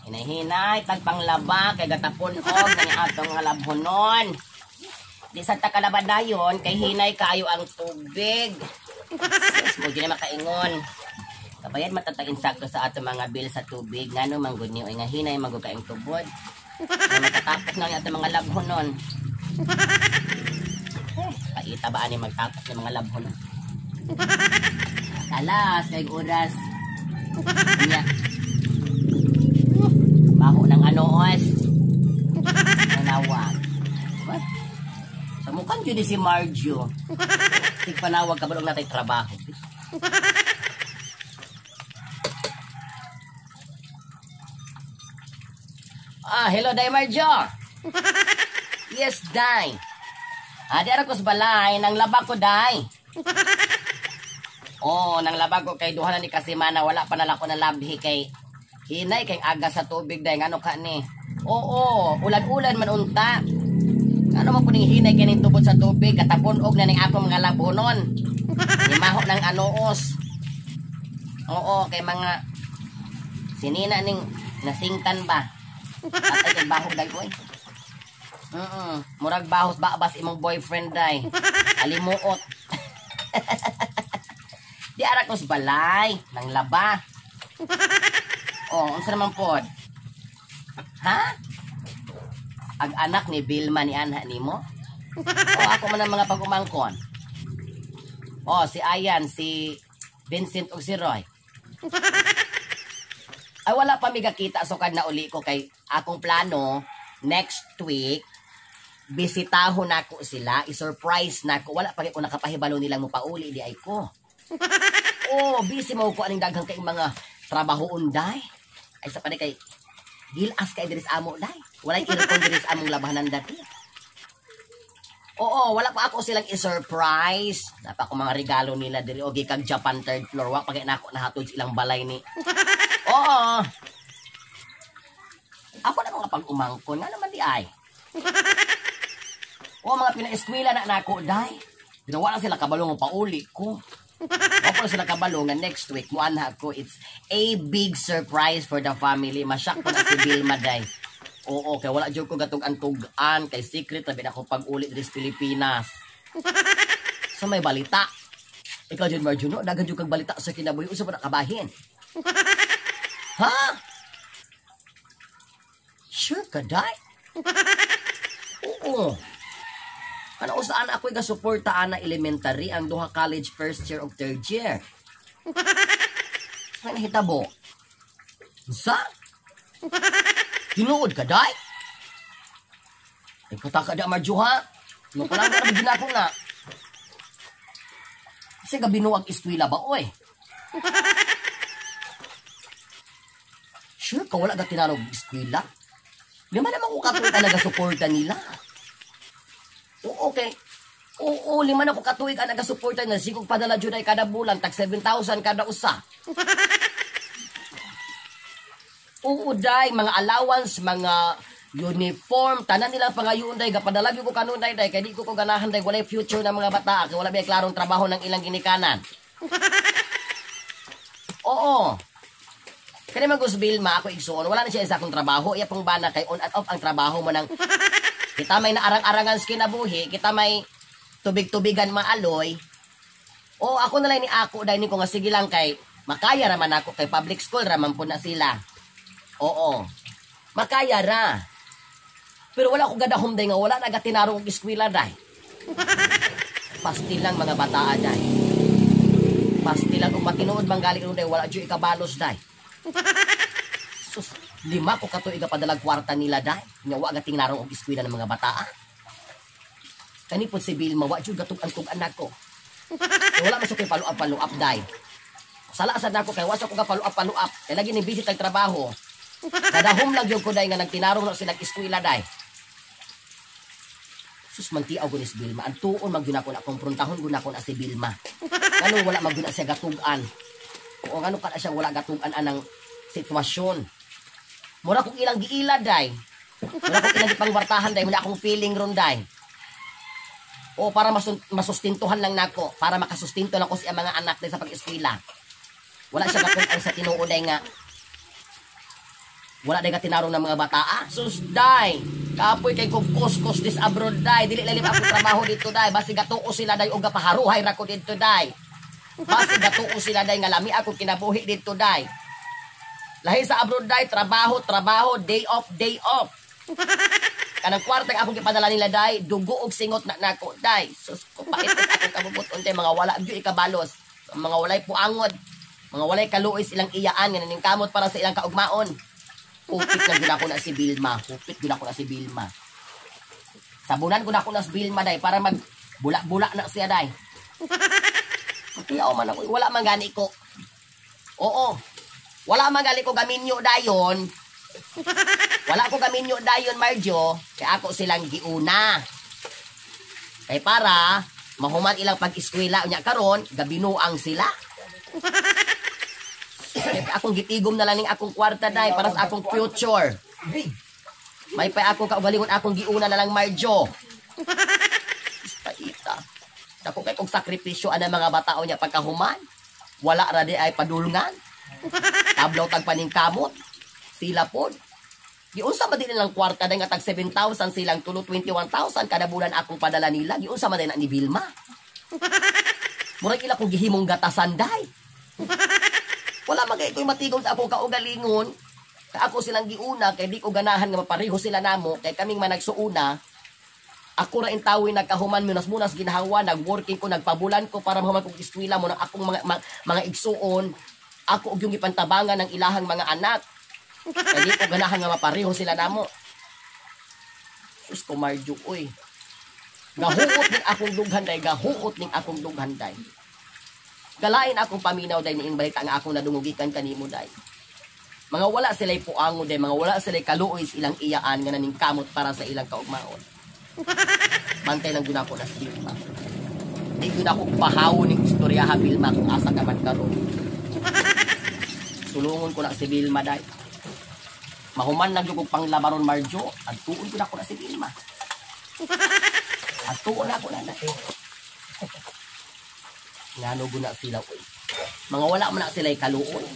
Hinahinay, tagpanglaba, kay gatapon og ng atong nga labhonon. Di sa takalaba dayon, kay hinay kayo ang tubig. Sus, mo dyan makaingon. Kabayad matatagin sakto sa ato mga bill sa tubig. Ngano manggod niyo, nga hinay manggod kaing tubod. Na matatapos na yung ato mga labhonon. Paita ba ani magtapos ng mga labhonon? Alas, kay oras. Nya. Baho ng anoos. Nanawag. What? Sa mukhang yun si Marjo. Tigpanawag ka ba nung natin trabaho? Hello, Day Marjo. Yes, Day. Di ara ko sa balay, nang laba ko, Day. Nang laba ko kay duha na ni Kasimana, wala pa nala ko na labhi kay hinay kay aga sa tubig, Day. Ngano ka ni? Oo, ulan-ulan man unta. Ano mo kuning hinay kining tubod sa tubig, katapon og na ning akong mga labonon. Imaho ng anoos. Oo, kay mga sinina ning nasingtan ba? At ay baho, Day, boy. Murag bahos babas imong boyfriend, Day. Alimuot. Di ara ko sa balay, nang laba. Unsa naman pod? Ha? Ag anak ni Vilma ni Anha nimo? Ako man ang mga pag-umangkon. Si Ayan, si Vincent ug si Roy. Ay wala pa mi gakita so kad na uli ko kay akong plano next week bisitahon nako sila, i-surprise nako. Wala pa ko nakapahibalo nilang mo pauli di ay ko. Busy mo ko aning daghang kay mga trabahoon, Day. Ay sa panay kay gilas kay diris amo, Day. Walay irikon diris among labanan dati. Wala pa ako silang i-surprise. Napa ko mga regalo nila diri og kag Japan third floor. Wa pagay nako nahatod silang balay ni. Ako na mga pag-umangkon nga naman di ay. Mga pina-eskwela na nako, Day. Ginawa na sila kabalo ng pauli ko. Pala sila kabalo nga next week mo anha ko. It's a big surprise for the family. Masyak po na si Vilma, Day. Kaya wala dyan ko gatug-antugan. Kay secret na binako pag-ulit rin sa Pilipinas. So may balita. Ikaw dyan, Marjuno, dagan dyan kang balita sa kinabuhi. Usa pa nakabahin. Ha? Sure ka, Day? Ano saan ako igasuportaan na elementary ang duha college first year of third year? Ano hitabo? Sa? Tinuod ka, Day? Ay, kutaka da, Marjo, ha? Ano ka lang na nabigyan ako na? Kasi gabi nuwag iskwila ba, oy? Sure ka, wala ka tinarog iskwila? Di man naman ko katuloy talaga suporta nila. Okay. Lima na ko katuig ang nagasuporta na sigog padala dyan ay kada bulan, tag 7,000 kada usa. Day, mga allowance, mga uniform, tanan nilang pangayon, Day, gapadala ko kanon, Day, kaya di ko ganahan, Day, wala future ng mga bata, kaya wala may klarong trabaho ng ilang ginikanan. Kaya naman Gus Vilma, ako igsoon, wala na siya sa akong trabaho, iya pong bana kay on and off ang trabaho mo ng kita may naarang-arangan sa kinabuhi, kita may tubig-tubigan maaloy. Ako na lang ni ako, dahil ko nga sige lang kay makaya raman ako kay public school raman po na sila. Makaya ra. Pero wala ko gadahom, Day, nga wala nagatinarong og eskwela, Day. Pastil lang mga bataan, Day. Pastil lang kung matinuod bang galing Day, wala dyo ikabalos, Day. Sus, 5 ko katuig padalag kwarta nila, Day. Nga wa gating narong og eskwela ng mga bataan. Kani po si Vilma, wa dyo gatug-antug anak ko. Wala masuk kay paluap, Day. Sala sad nako kay wasa ko ka paluap. Kay lagi ni busy tag trabaho. Kadahom lang gyud ko, Day, nga nagtinarong na sila eskwela, Day. Sus, mantiaw ko ni si Vilma. Ang tuon magyud ako na komprontahon gud ako na si Vilma. Kano wala magyud siya gatugan. Ano ka na siya wala gatugan anang sitwasyon. Mura kong ilang giila, Day. Mura kong ilang gipangwartahan, Day. Wala akong feeling ron, Day. Para masustintuhan lang nako, para makasustinto lang ko sa mga anak sa pag-eskwela. Wala siya gatugan sa tinuod, Day, nga Wala day katinarong ng mga bataa. Sus, day. Kapoy kay kong kuskus dis abroad, day. Dili lalim ako trabaho dito, day. Basi gatuo sila, day. O gapaharuhay ra ko dito, day. Basi gatuo sila, day. Nga lami ako kinabuhi dito, day. Lahi sa abroad, day. Trabaho, trabaho. Day off, day off. Kanang kwartang akong ipadala nila, day. Dugo og singot na nako, day. Sus, kupait akong kabubuton, day. Mga wala, diyo ikabalos. Mga walay puangod. Mga walay kaluoy silang iyaan. Nga naning kamot para sa ilang kaugmaon. Hupit na guna ko na si Vilma. Hupit guna ko na si Vilma. Sabunan guna ko na si Vilma, day. Para mag bulak-bulak na siya, day. Kaya man ako. Wala man gani ko. Oo. Wala man gani ko gaminyo dayon. Wala ko gaminyo dayon, Marjo. Kaya ako silang giuna. Kaya para mahuman ilang pag-eskwela niya karon, gabinuang sila. Akong gitigom na lang ning akong kwarta, day, para sa akong future. May pa akong kaugalingon akong giuna na lang, Marjo. Paita. Dako kay kong sakripisyo ana mga batao niya pagkahuman. Wala ra di ay padulngan. Tablaw tag paningkamot. Sila pod. Giunsa man din nilang kwarta day nga tag 7,000 silang tulo 21,000 kada bulan akong padala nila. Giunsa man din na ni Vilma. Murag ila kong gihimong gatasan, day. Wala magay ko'y matigom sa akong kaugalingon. Ako silang giuna, kay di ko ganahan nga mapareho sila namo, kay kaming managsuuna. Ako ra intawin nagkahuman munas-munas ginhawa, nagworking ko, nagpabulan ko para mahuman kong eskwela mo ng akong mga igsuon. Ako og yung ipantabangan ng ilahang mga anak. Kay di ko ganahan nga mapareho sila namo. Sus ko Marjo, oy. Gahuot ning akong dughan, day. Gahuot ning akong dughan, day. Galain akong paminaw, day, niing balita nga akong nadungugikan kanimo, day. Mga wala sila'y puango, day. Mga wala sila'y kaluoy ilang iyaan nga naning kamot para sa ilang kaugmaon. Bantay lang guna ko na si Vilma. Di guna ko pahaw ning istorya ha, Vilma, kung asa ka man karon. Sulungon ko na si Vilma, day. Mahuman lang yung panglabaron, Marjo. At tuon ko na ko na si Vilma. At tuon na ko na, day. Ngano guna sila, uy. Mga wala man na sila kaluoy.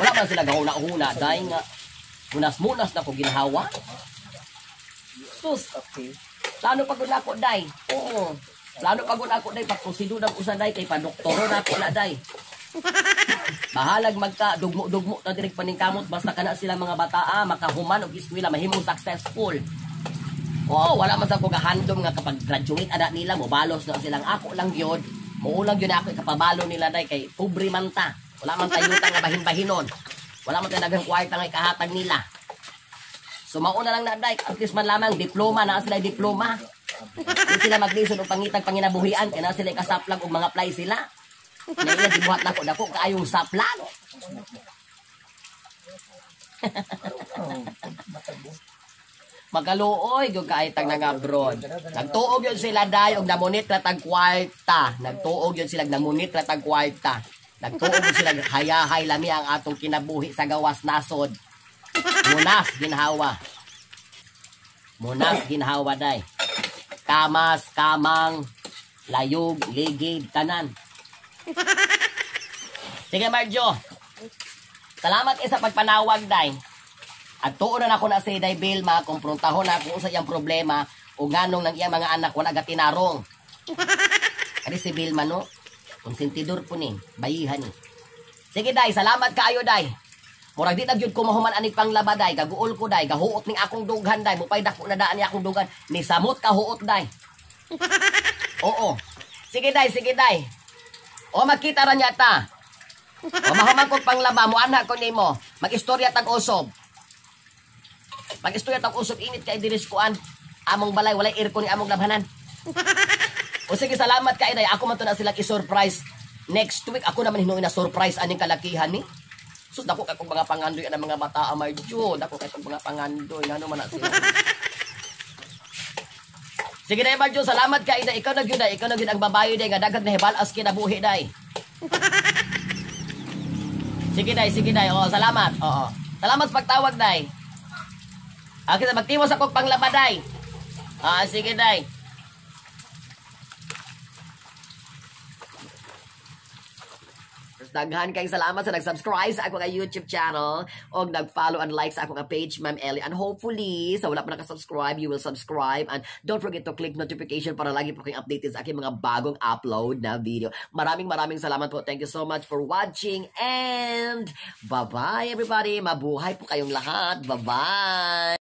Wala man sila gahuna-huna, dahil nga munas-munas na ko ginhawa. Sus, okay. Lalo pagod na ako, day. Oo. Lalo pagod na ako, day. Pagkusido na ko sa day, kay padoktoro na ako na, day. Bahalag magka, dugmo-dugmo na direk paningkamot, basta kana sila mga bataa, makahuman o giskwila, mahimong successful. Oo, wala man sa ko gahandom nga kapag graduate anak nila, mobalos na silang ako lang yun. Muulang yun ako, kapabalo nila, day, kay pobre man ta. Wala man tayo nga bahin-bahinon. Wala man tayo nagang kwarta nga ikahatag nila. So, mauna lang na, day, at least man lamang, diploma, na sila diploma. Kung sila maglisod o pangitag panginabuhian, kaya na sila ikasaplag o mga play sila. Ngayon, dibuhat na ko, dako, kaayong saplag. Magaluoy gyud kay tag nang abroad. Nagtuog yun sila day og namunit ra tag kwarta. Nagtuog yun sila namunit ra tag kwarta. Nagtuog yun sila hayahay lami ang atong kinabuhi sa gawas nasod. Munas ginhawa. Munas ginhawa day. Kamas, kamang, layog, ligid, tanan. Sige Marjo. Salamat sa pagpanawag day. At tuon na ako na si Day Vilma, kumpruntahon na kung sa iyang problema o nganong ng iyang mga anak wala gatinarong. Kasi si Vilma, no? Konsentidor po ni, bayihan ni. Sige, Day, salamat kaayo, Day. Murag di nagyud ko mahuman aning panglaba, Day. Gaguol ko, Day. Gahuot ning akong dughan, Day. Mupay dako na daan ni akong dughan. Ni samot kahuot, Day. Oo. Sige, Day, sige, Day. O, magkita ra niya ta. O, mahuman ko panglaba mo, anak ko nimo. Mag-istorya tag-usob. Pag-istorya tag usop init kay diris kuan. Among balay walay aircon ni among labhanan. O sige salamat kay day. Ako man to na sila i-surprise next week. Ako naman hinuon na surprise aning kalakihan ni. Sus dako kay kung mga pangandoy ang mga bata Marjo. Dako kay kung mga pangandoy ngano man na sila. Sige day Marjo, salamat kay day. Ikaw na gyud day. Ikaw na gyud ang babayo day nga dagag na hibalas kinabuhi day. Sige day, sige day. Oo, salamat. Oo. Salamat sa pagtawag day. Okay, magtiwas ako panglaba, day. Sige, day. Daghan kayong salamat sa nag-subscribe sa akong YouTube channel o nag-follow and like sa akong page, Ma'am Ellie. And hopefully, sa wala pa nakasubscribe, you will subscribe. And don't forget to click notification para lagi po kayong updated sa aking mga bagong upload na video. Maraming salamat po. Thank you so much for watching and bye-bye everybody. Mabuhay po kayong lahat. Bye-bye.